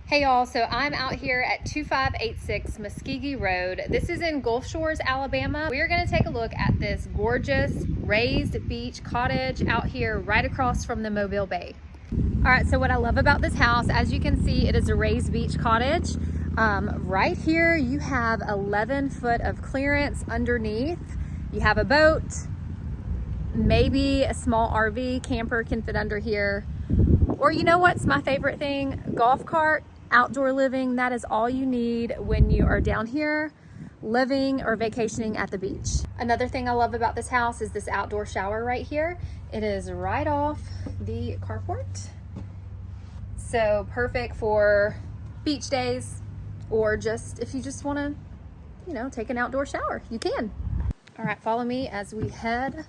Hey y'all, so I'm out here at 2586 Muskogee Road. This is in Gulf Shores, Alabama. We are gonna take a look at this gorgeous raised beach cottage out here right across from the Mobile Bay. All right, so what I love about this house, as you can see, it is a raised beach cottage. Right here, you have 11 foot of clearance underneath. You have a boat, maybe a small RV, camper can fit under here. Or you know what's my favorite thing? Golf cart, outdoor living. That is all you need when you are down here living or vacationing at the beach. Another thing I love about this house is this outdoor shower right here. It is right off the carport. So perfect for beach days or just if you just want to, you know, take an outdoor shower, you can. All right, follow me as we head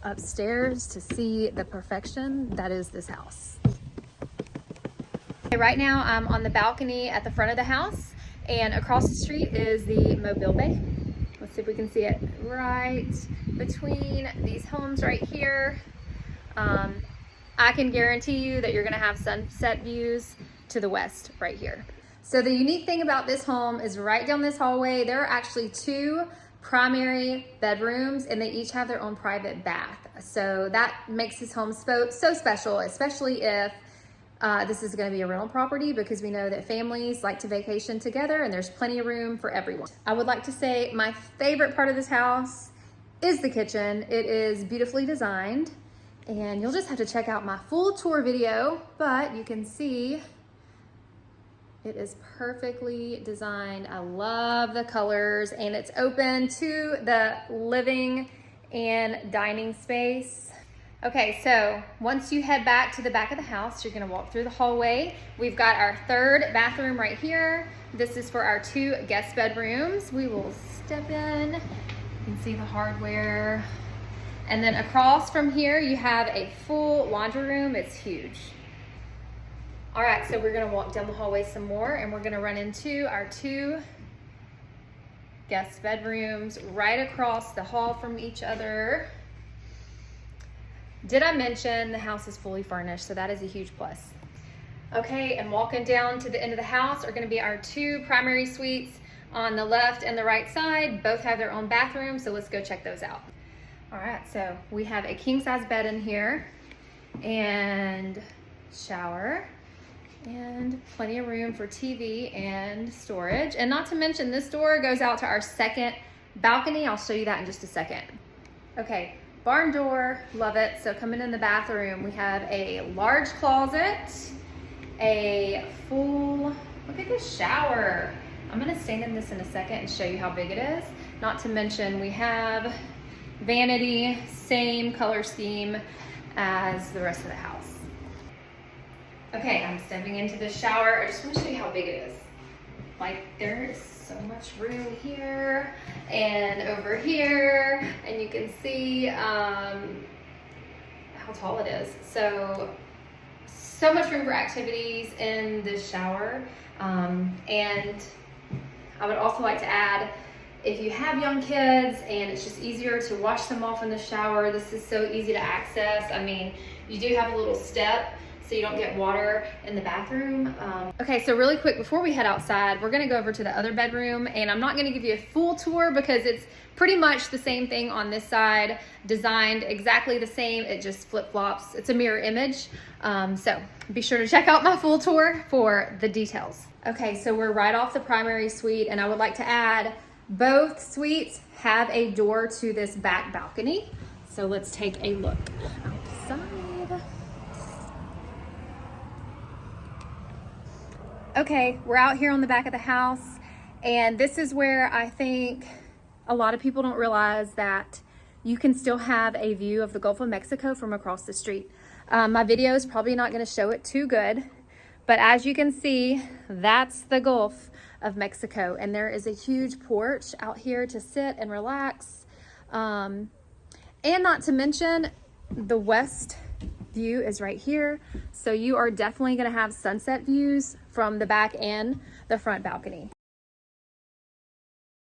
upstairs to see the perfection that is this house. Right now I'm on the balcony at the front of the house, and across the street is the Mobile Bay. Let's see if we can see it right between these homes right here. I can guarantee you that you're gonna have sunset views to the west right here. So the unique thing about this home is right down this hallway, there are actually two primary bedrooms and they each have their own private bath. So that makes this home so special, especially if this is going to be a rental property, because we know that families like to vacation together and there's plenty of room for everyone. I would like to say my favorite part of this house is the kitchen. It is beautifully designed and you'll just have to check out my full tour video, but you can see it is perfectly designed. I love the colors and it's open to the living and dining space. Okay, so once you head back to the back of the house, you're gonna walk through the hallway. We've got our third bathroom right here. This is for our two guest bedrooms. We will step in, you can see the hardware. And then across from here, you have a full laundry room. It's huge. All right, so we're gonna walk down the hallway some more and we're gonna run into our two guest bedrooms right across the hall from each other. Did I mention the house is fully furnished? So that is a huge plus. Okay, and walking down to the end of the house are gonna be our two primary suites on the left and the right side. Both have their own bathrooms, so let's go check those out. All right, so we have a king size bed in here and shower and plenty of room for TV and storage. And not to mention this door goes out to our second balcony. I'll show you that in just a second. Okay. Barn door, love it. So coming in the bathroom, we have a large closet, a full, look at this shower. I'm gonna stand in this in a second and show you how big it is. Not to mention we have vanity, same color scheme as the rest of the house. Okay, I'm stepping into the shower. I just wanna show you how big it is. Like there is so much room here and over here, and you can see how tall it is. So much room for activities in this shower. And I would also like to add, if you have young kids and it's just easier to wash them off in the shower, this is so easy to access. I mean, you do have a little step so you don't get water in the bathroom. Okay, so really quick, before we head outside, we're gonna go over to the other bedroom, and I'm not gonna give you a full tour because it's pretty much the same thing on this side, designed exactly the same, it just flip-flops. It's a mirror image. So be sure to check out my full tour for the details. Okay, so we're right off the primary suite, and I would like to add, both suites have a door to this back balcony. So let's take a look outside. Okay, we're out here on the back of the house, and this is where I think a lot of people don't realize that you can still have a view of the Gulf of Mexico from across the street. My video is probably not going to show it too good, but as you can see, that's the Gulf of Mexico, and there is a huge porch out here to sit and relax. And not to mention, the west view is right here, so you are definitely going to have sunset views from the back and the front balcony.